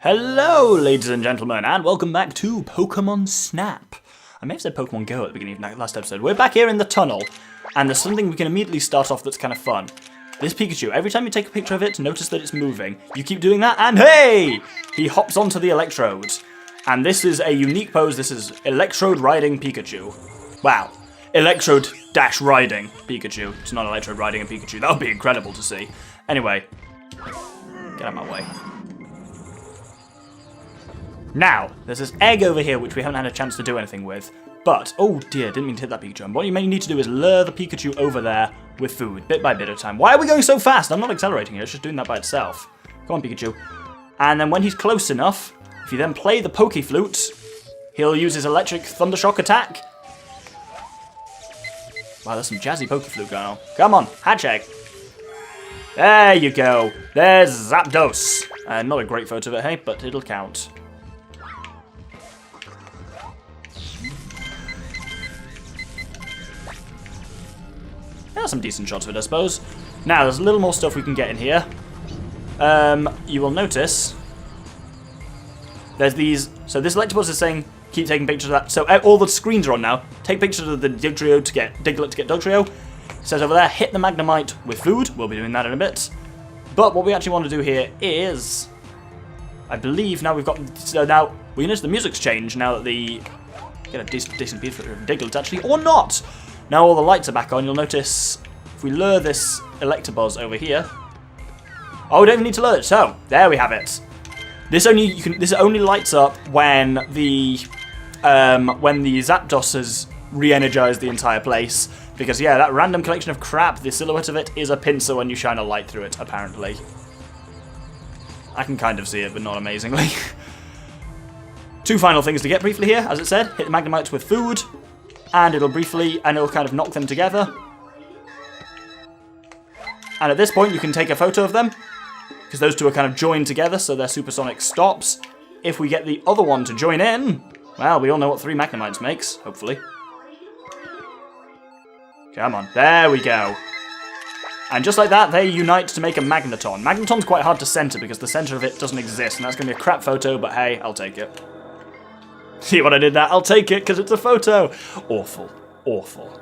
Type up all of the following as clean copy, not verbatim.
Hello, ladies and gentlemen, and welcome back to Pokemon Snap. I may have said Pokemon Go at the beginning of the last episode. We're back here in the tunnel, and there's something we can immediately start off that's kind of fun. This Pikachu, every time you take a picture of it, notice that it's moving. You keep doing that, and hey! He hops onto the electrode. And this is a unique pose. This is Electrode Riding Pikachu. Wow. Electrode-riding Pikachu. It's not Electrode riding a Pikachu. That would be incredible to see. Anyway, get out of my way. Now, there's this egg over here which we haven't had a chance to do anything with, but, oh dear, didn't mean to hit that Pikachu. And what you may need to do is lure the Pikachu over there with food, bit by bit at a time. Why are we going so fast? I'm not accelerating here, it's just doing that by itself. Come on, Pikachu. And then when he's close enough, if you then play the Poke Flute, he'll use his electric Thundershock attack. Wow, there's some jazzy Poke Flute going on. Come on, hatch egg. There you go. There's Zapdos. Not a great photo of it, hey, but it'll count. There's some decent shots of it, I suppose. Now, there's a little more stuff we can get in here. You will notice there's these. So this Electabuzz is saying keep taking pictures of that. So all the screens are on now. Take pictures of the Diglett to get Dugtrio. It says over there, hit the Magnemite with food. We'll be doing that in a bit. But what we actually want to do here is, I believe now we've got. So now we notice the music's changed now that the get a decent beat for Diglett actually, or not. Now all the lights are back on, you'll notice if we lure this Electabuzz over here. Oh, we don't even need to lure it, so there we have it. This only lights up when the Zapdos has re-energized the entire place. Because yeah, that random collection of crap, the silhouette of it is a pincer when you shine a light through it, apparently. I can kind of see it, but not amazingly. Two final things to get briefly here, as it said. Hit the Magnemites with food. And it'll kind of knock them together. And at this point, you can take a photo of them, because those two are kind of joined together, so their supersonic stops. If we get the other one to join in, well, we all know what 3 Magnemites makes, hopefully. Come on, there we go. And just like that, they unite to make a Magneton. Magneton's quite hard to center, because the center of it doesn't exist, and that's going to be a crap photo, but hey, I'll take it. See what I did there? I'll take it because it's a photo. Awful. Awful.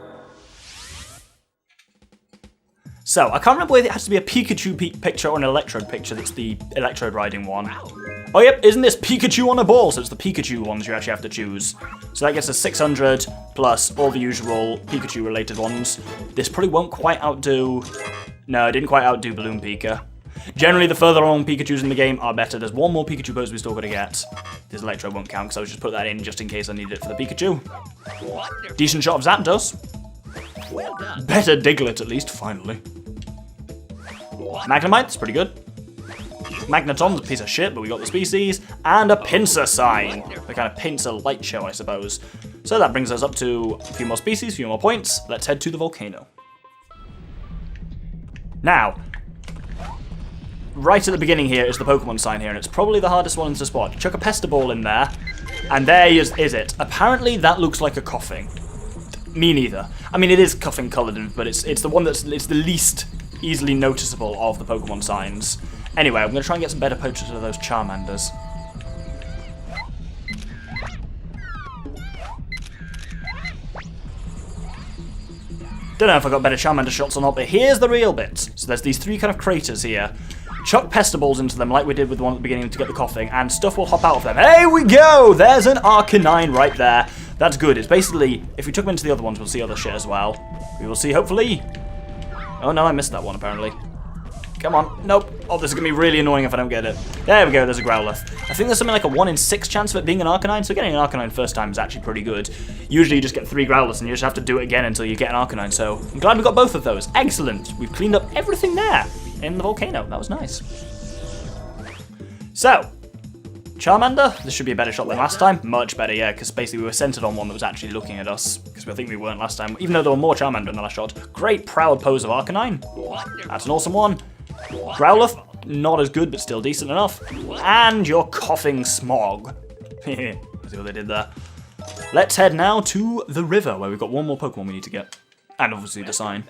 So, I can't remember whether it has to be a Pikachu picture or an Electrode picture that's the Electrode riding one. Oh, yep, isn't this Pikachu on a ball? So it's the Pikachu ones you actually have to choose. So that gets us 600 plus all the usual Pikachu related ones. This probably won't quite outdo. No, it didn't quite outdo Balloon Pika. Generally, the further along Pikachus in the game are better. There's one more Pikachu pose we still got to get. This Electro won't count, because I was just put that in just in case I needed it for the Pikachu. Decent shot of Zapdos. Well done. Better Diglett, at least, finally. Magnemite's pretty good. Magneton's a piece of shit, but we got the species. And a Pinsir sign. A kind of Pinsir light show, I suppose. So that brings us up to a few more species, a few more points. Let's head to the volcano. Now, right at the beginning here is the Pokemon sign here, and it's probably the hardest one to spot. Chuck a Pesterball in there, and there is it. Apparently that looks like a Koffing. Me neither. I mean, it is Koffing coloured, but it's the one it's the least easily noticeable of the Pokemon signs. Anyway, I'm going to try and get some better pictures of those Charmanders. Don't know if I got better Charmander shots or not, but here's the real bit. So there's these 3 kind of craters here. Chuck Pesterballs into them like we did with the one at the beginning to get the Koffing, and stuff will hop out of them. Here we go! There's an Arcanine right there. That's good. It's basically, if we chuck them into the other ones, we'll see other shit as well. We will see, hopefully. Oh no, I missed that one apparently. Come on. Nope. Oh, this is going to be really annoying if I don't get it. There we go, there's a Growlithe. I think there's something like a 1 in 6 chance of it being an Arcanine, so getting an Arcanine first time is actually pretty good. Usually you just get 3 Growliths and you just have to do it again until you get an Arcanine, so I'm glad we got both of those. Excellent. We've cleaned up everything there in the volcano. That was nice. So, Charmander, this should be a better shot than last time. Much better, yeah, because basically we were centered on one that was actually looking at us, because I think we weren't last time, even though there were more Charmander in the last shot. Great proud pose of Arcanine. That's an awesome one. Growlithe, not as good, but still decent enough. And your Koffing Smog. See what they did there. Let's head now to the river, where we've got one more Pokemon we need to get. And obviously the sign.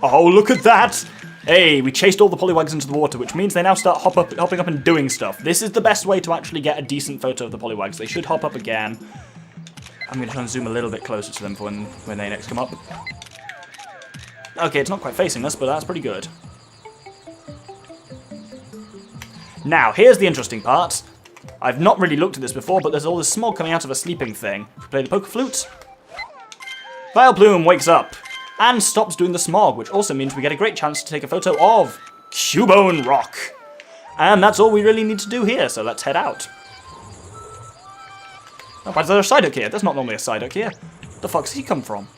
Oh, look at that! Hey, we chased all the Poliwags into the water, which means they now start hopping up and doing stuff. This is the best way to actually get a decent photo of the Poliwags. They should hop up again. I'm going to try and zoom a little bit closer to them for when they next come up. Okay, it's not quite facing us, but that's pretty good. Now, here's the interesting part. I've not really looked at this before, but there's all this smog coming out of a sleeping thing. If we play the poker flute, Vileplume wakes up and stops doing the smog, which also means we get a great chance to take a photo of Cubone Rock. And that's all we really need to do here, so let's head out. Oh, why is there a Psyduck here? There's not normally a Psyduck here. Where the fuck's he come from?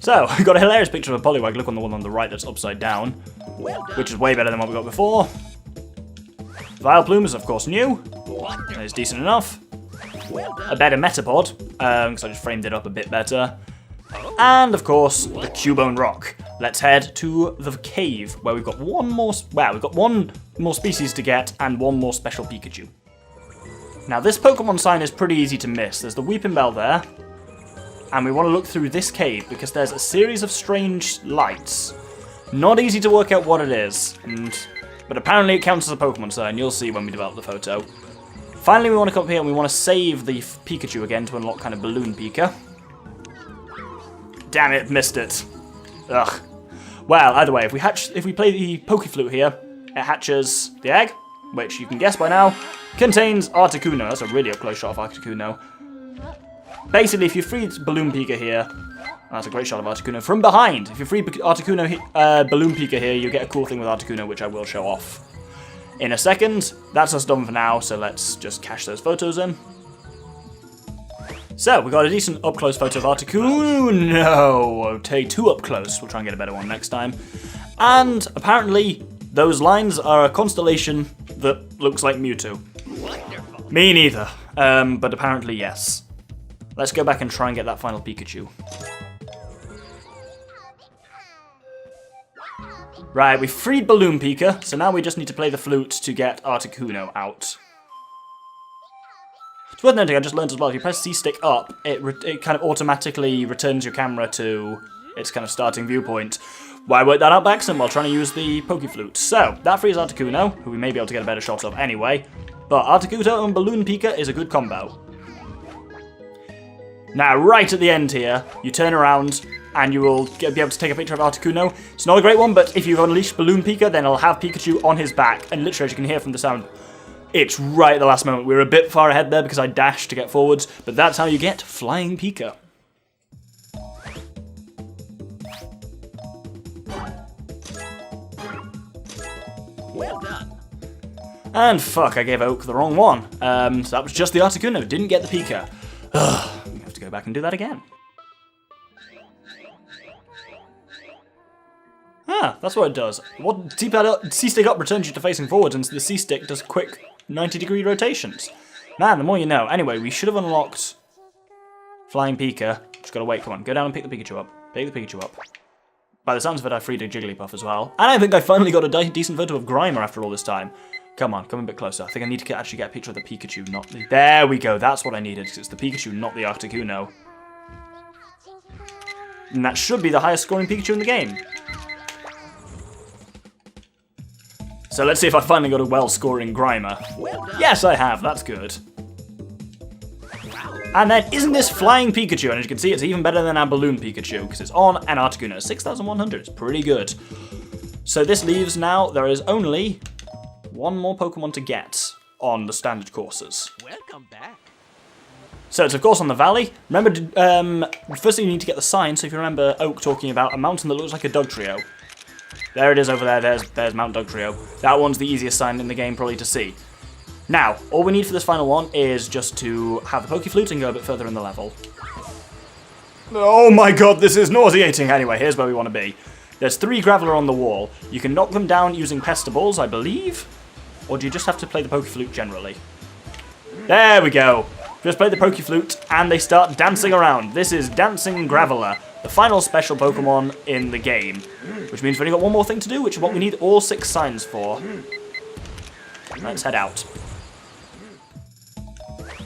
So, we've got a hilarious picture of a Poliwag. Look on the one on the right that's upside down, which is way better than what we got before. Vileplume is, of course, new. It's decent enough. A better Metapod, because I just framed it up a bit better. And, of course, the Cubone Rock. Let's head to the cave, where we've got one more species to get, and one more special Pikachu. Now, this Pokemon sign is pretty easy to miss. There's the Weeping Bell there. And we want to look through this cave, because there's a series of strange lights. Not easy to work out what it is, but apparently it counts as a Pokemon sign. You'll see when we develop the photo. Finally, we want to come up here and we want to save the Pikachu again to unlock kind of Balloon Pika. Damn it, missed it. Ugh. Well, either way, if we play the Pokeflute here, it hatches the egg, which you can guess by now, contains Articuno. That's a really up-close shot of Articuno. Basically, if you free Balloon Pika here, that's a great shot of Articuno from behind. If you free Articuno, Balloon Pika here, you get a cool thing with Articuno, which I will show off in a second. That's us done for now, so let's just cache those photos in. So, we got a decent up-close photo of Articuno. Okay, too up-close. We'll try and get a better one next time. And, apparently, those lines are a constellation that looks like Mewtwo. Wonderful. Me neither. But apparently, yes. Let's go back and try and get that final Pikachu. Right, we freed Balloon Pika, so now we just need to play the flute to get Articuno out. It's worth noting, I just learned as well, if you press C-stick up, it kind of automatically returns your camera to its kind of starting viewpoint. Why work that out by accident while trying to use the Pokeflute? So, that frees Articuno, who we may be able to get a better shot of anyway, but Articuno and Balloon Pika is a good combo. Now, right at the end here, you turn around and you will be able to take a picture of Articuno. It's not a great one, but if you've unleashed Balloon Pika, then it'll have Pikachu on his back, and literally, as you can hear from the sound, it's right at the last moment. We were a bit far ahead there because I dashed to get forwards, but that's how you get Flying Pika. Well done. And fuck, I gave Oak the wrong one. So that was just the Articuno, didn't get the Pika. Ugh, we have to go back and do that again. Ah, that's what it does. What C-stick up returns you to facing forwards, and the C-stick does quick 90-degree rotations. Man, the more you know. Anyway, we should have unlocked Flying Pika. Just gotta wait, come on. Go down and pick the Pikachu up. Pick the Pikachu up. By the sounds of it, I freed a Jigglypuff as well. And I think I finally got a decent photo of Grimer after all this time. Come on, come a bit closer. I think I need to actually get a picture of the Pikachu, not the... There we go, that's what I needed, because it's the Pikachu, not the Articuno. And that should be the highest scoring Pikachu in the game. So let's see if I finally got a well-scoring Grimer. Well done. Yes, I have. That's good. And then, isn't this Flying Pikachu? And as you can see, it's even better than our Balloon Pikachu, because it's on an Articuno. 6,100. It's pretty good. So this leaves now, there is only one more Pokemon to get on the standard courses. Welcome back. So it's, of course, on the valley. Remember, firstly, you need to get the sign. So if you remember Oak talking about a mountain that looks like a Dugtrio. There it is over there, there's Mount Dugtrio. That one's the easiest sign in the game probably to see. Now, all we need for this final one is just to have the Pokeflute and go a bit further in the level. Oh my god, this is nauseating! Anyway, here's where we want to be. There's 3 Graveler on the wall. You can knock them down using Pestaballs, I believe. Or do you just have to play the Pokeflute generally? There we go! Just play the Pokeflute and they start dancing around. This is Dancing Graveler, the final special Pokemon in the game. Which means we've only got one more thing to do, which is what we need all 6 signs for. Let's head out.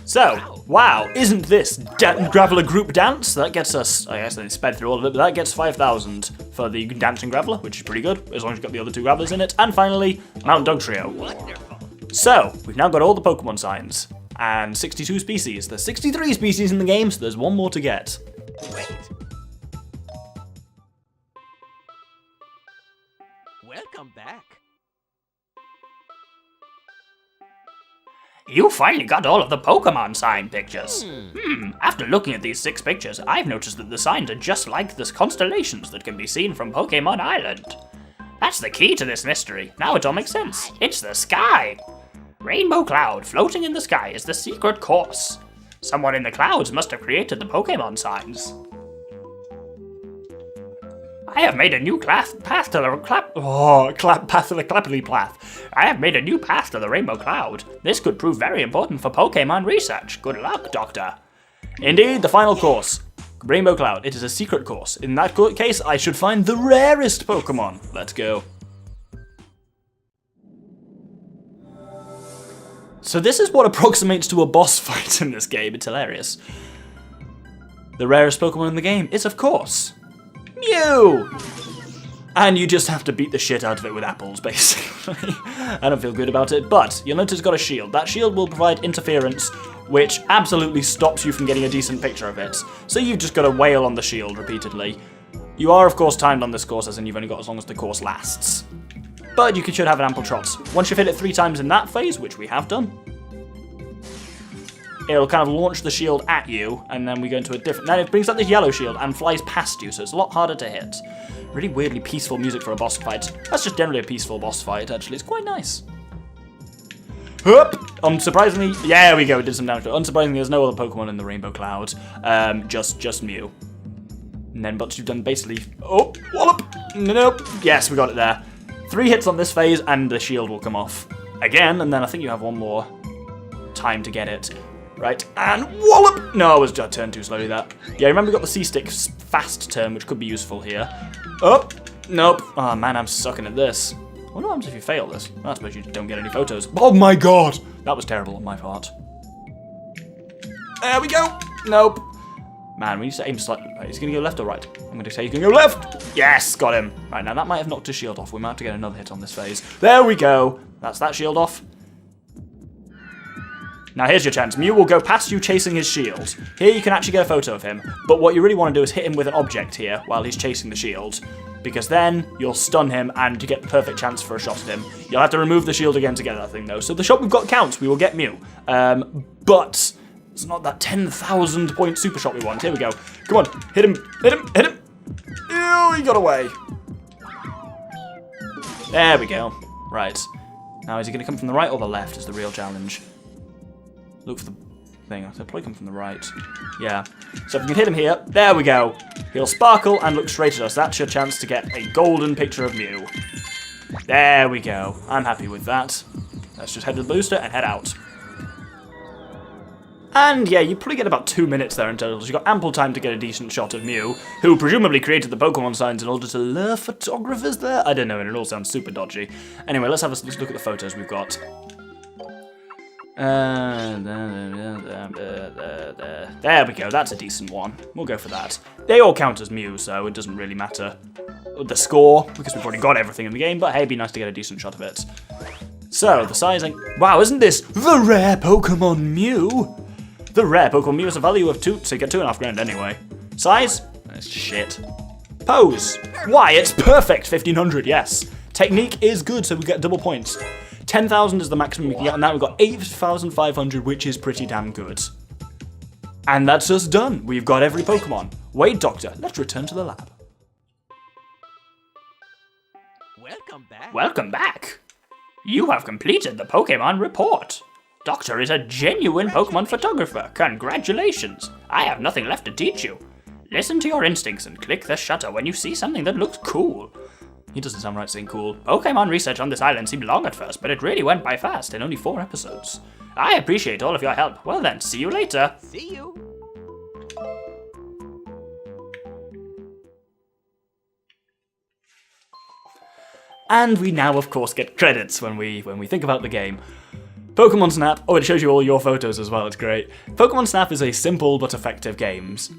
So, Wow, isn't this Graveler group dance? That gets us, I guess I sped through all of it, but that gets 5,000 for the dancing Graveler, which is pretty good, as long as you've got the other two Gravelers in it. And finally, Mountain Dog Trio. Wonderful. So, we've now got all the Pokemon signs, and 62 species. There's 63 species in the game, so there's one more to get. Wait. Welcome back. You finally got all of the Pokemon sign pictures. After looking at these 6 pictures, I've noticed that the signs are just like the constellations that can be seen from Pokemon Island. That's the key to this mystery. Now it all makes sense. It's the sky. Rainbow cloud floating in the sky is the secret course. Someone in the clouds must have created the Pokemon signs. I have made a new path to the clappity path. I have made a new path to the rainbow cloud. This could prove very important for Pokemon research. Good luck, Doctor. Indeed, the final course. Rainbow Cloud. It is a secret course. In that case, I should find the rarest Pokemon. Let's go. So this is what approximates to a boss fight in this game. It's hilarious. The rarest Pokemon in the game is, of course, Mew! And you just have to beat the shit out of it with apples, basically. I don't feel good about it, but you'll notice it's got a shield. That shield will provide interference, which absolutely stops you from getting a decent picture of it. So you've just got to wail on the shield repeatedly. You are, of course, timed on this course, as in you've only got as long as the course lasts. But you should have an ample trot. Once you've hit it 3 times in that phase, which we have done, it'll kind of launch the shield at you, and then we go into a different... Then it brings up this yellow shield and flies past you, so it's a lot harder to hit. Really weirdly peaceful music for a boss fight. That's just generally a peaceful boss fight, actually. It's quite nice. Hup! Unsurprisingly... Yeah, there we go, it did some damage. Unsurprisingly, there's no other Pokemon in the Rainbow Cloud. Just Mew. And then once you've done basically... Oh, wallop! Nope. Yes, we got it there. 3 hits on this phase, and the shield will come off. Again, and then I think you have one more time to get it. Right, and wallop! No, I turned too slowly that. Yeah, remember we got the C-Stick fast turn, which could be useful here. Oh, nope. Oh man, I'm sucking at this. I wonder what happens if you fail this. I suppose you don't get any photos. Oh my god! That was terrible on my part. There we go! Nope. Man, we need to aim slightly. Right, he's going to go left or right? I'm going to say he's going to go left! Yes, got him. Right, now that might have knocked his shield off. We might have to get another hit on this phase. There we go. That's that shield off. Now here's your chance. Mew will go past you chasing his shield. Here you can actually get a photo of him, but what you really want to do is hit him with an object here while he's chasing the shield, because then you'll stun him and you get the perfect chance for a shot at him. You'll have to remove the shield again to get that thing though, so the shot we've got counts. We will get Mew, but it's not that 10,000 point super shot we want. Here we go. Come on, hit him, hit him, hit him. Ew, he got away. There we go. Right. Now is he going to come from the right or the left is the real challenge. Look for the thing. I'll probably come from the right. Yeah. So if we can hit him here, there we go. He'll sparkle and look straight at us. That's your chance to get a golden picture of Mew. There we go. I'm happy with that. Let's just head to the booster and head out. And yeah, you probably get about 2 minutes there in total. So you've got ample time to get a decent shot of Mew, who presumably created the Pokemon signs in order to lure photographers there. I don't know, and it all sounds super dodgy. Anyway, let's look at the photos we've got. There we go, that's a decent one. We'll go for that. They all count as Mew, so it doesn't really matter the score, because we've already got everything in the game, but hey, it'd be nice to get a decent shot of it. So, the sizing... Wow, isn't this the rare Pokemon Mew? The rare Pokemon Mew has a value of 2, so you get 2.5 grand anyway. Size? That's shit. Pose? Why, it's perfect, 1500, yes. Technique is good, so we get double points. 10,000 is the maximum we can get, and now we've got 8,500, which is pretty damn good. And that's us done. We've got every Pokemon. Wait, Doctor, let's return to the lab. Welcome back. Welcome back. You have completed the Pokemon report. Doctor is a genuine Pokemon photographer. Congratulations. I have nothing left to teach you. Listen to your instincts and click the shutter when you see something that looks cool. He doesn't sound right saying cool. Pokemon research on this island seemed long at first, but it really went by fast in only 4 episodes. I appreciate all of your help. Well then, see you later. See you. And we now, of course, get credits when we think about the game. Pokemon Snap. Oh, it shows you all your photos as well. It's great. Pokemon Snap is a simple but effective game. It's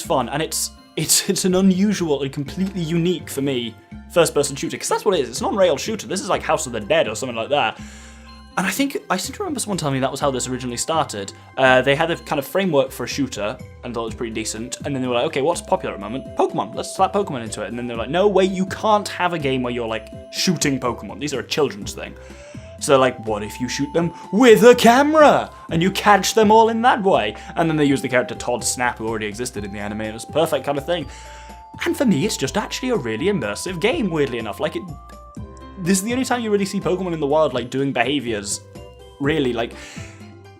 fun, and it's an unusual and completely unique for me first-person shooter, because that's what it is. It's an on-rail shooter. This is like House of the Dead or something like that. And I seem to remember someone telling me that was how this originally started. They had a kind of framework for a shooter and thought it was pretty decent, and then they were like, okay, what's popular at the moment? Pokemon. Let's slap Pokemon into it. And then they're like, no, wait, you can't have a game where you're like shooting Pokemon. These are a children's thing. So they're like, what if you shoot them with a camera and you catch them all in that way? And then they use the character Todd Snap, who already existed in the anime, and it's a perfect kind of thing. And for me, it's just actually a really immersive game, weirdly enough. Like, this is the only time you really see Pokemon in the wild, like, doing behaviors. Really, like,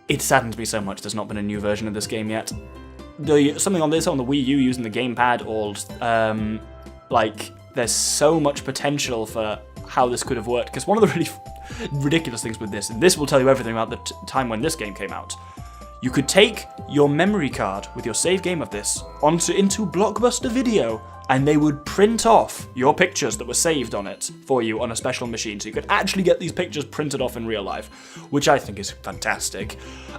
it saddens me so much there's not been a new version of this game yet. Something on the Wii U using the gamepad, or, like, there's so much potential for how this could have worked. Because one of the really ridiculous things with this, and this will tell you everything about the time when this game came out, you could take your memory card with your save game of this into Blockbuster Video, and they would print off your pictures that were saved on it for you on a special machine. So you could actually get these pictures printed off in real life, which I think is fantastic.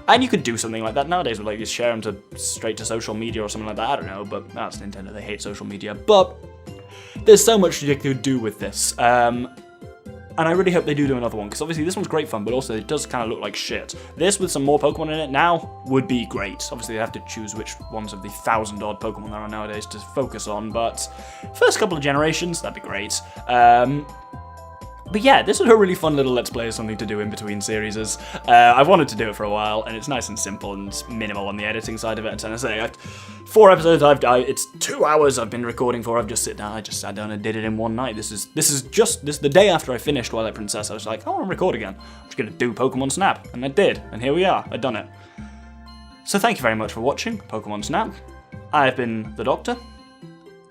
And you could do something like that nowadays with, like, just share them straight to social media or something like that. I don't know, but that's Nintendo. They hate social media. But there's so much you could do with this. And I really hope they do another one, because obviously this one's great fun, but also it does kind of look like shit. This, with some more Pokemon in it now, would be great. Obviously they have to choose which ones of the 1,000-odd Pokemon there are nowadays to focus on, but first couple of generations, that'd be great. But yeah, this was a really fun little Let's Play, something to do in between series. I've wanted to do it for a while, and it's nice and simple and minimal on the editing side of it. And I say, 4 episodes. It's 2 hours I've been recording for. I just sat down and did it in one night. This is the day after I finished Twilight Princess. I was like, I want to record again. I'm just gonna do Pokemon Snap, and I did. And here we are. I've done it. So thank you very much for watching Pokemon Snap. I've been the Doctor.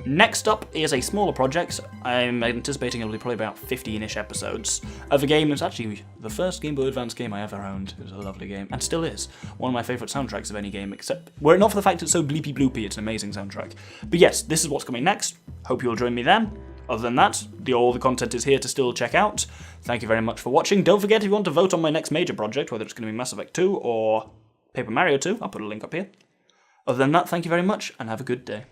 Next up is a smaller project. I'm anticipating it'll be probably about 15-ish episodes of a game that's actually the first Game Boy Advance game I ever owned. It was a lovely game, and still is. One of my favourite soundtracks of any game, except, were it not for the fact it's so bleepy bloopy, it's an amazing soundtrack. But yes, this is what's coming next. Hope you'll join me then. Other than that, all the content is here to still check out. Thank you very much for watching. Don't forget, if you want to vote on my next major project, whether it's going to be Mass Effect 2 or Paper Mario 2, I'll put a link up here. Other than that, thank you very much, and have a good day.